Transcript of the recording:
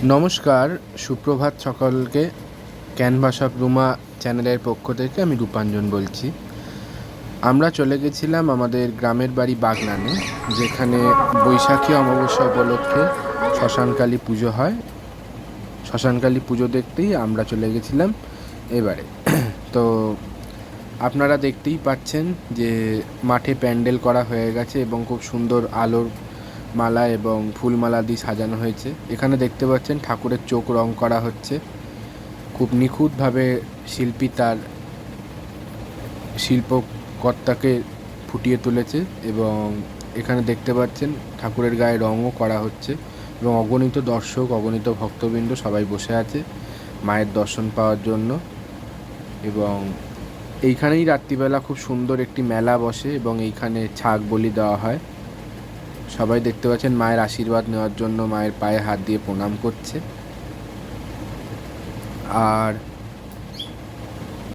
নমস্কার, সুপ্রভাত সকলকে। ক্যানভাস অফ রুমা চ্যানেলের পক্ষ থেকে আমি রূপাঞ্জন বলছি। আমরা চলে গেছিলাম আমাদের গ্রামের বাড়ি বাগনানে, যেখানে বৈশাখী অমাবস্যা উপলক্ষে শ্মশানকালী পুজো হয়। শ্মশানকালী পুজো দেখতেই আমরা চলে গেছিলাম এবারে। তো আপনারা দেখতেই পাচ্ছেন যে মাঠে প্যান্ডেল করা হয়ে গেছে এবং খুব সুন্দর আলোর মালা এবং ফুলমালা দিয়ে সাজানো হয়েছে। এখানে দেখতে পাচ্ছেন ঠাকুরের চোখ রং করা হচ্ছে। খুব নিখুঁতভাবে শিল্পী তার শিল্পকর্তাকে ফুটিয়ে তুলেছে এবং এখানে দেখতে পাচ্ছেন ঠাকুরের গায়ে রঙও করা হচ্ছে এবং অগণিত দর্শক, অগণিত ভক্তবৃন্দ সবাই বসে আছে মায়ের দর্শন পাওয়ার জন্য। এবং এইখানেই রাত্রিবেলা খুব সুন্দর একটি মেলা বসে এবং এইখানে ছাগ বলি দেওয়া হয়। সবাই দেখতে পাচ্ছেন মায়ের আশীর্বাদ নেওয়ার জন্য মায়ের পায়ে হাত দিয়ে প্রণাম করছে। আর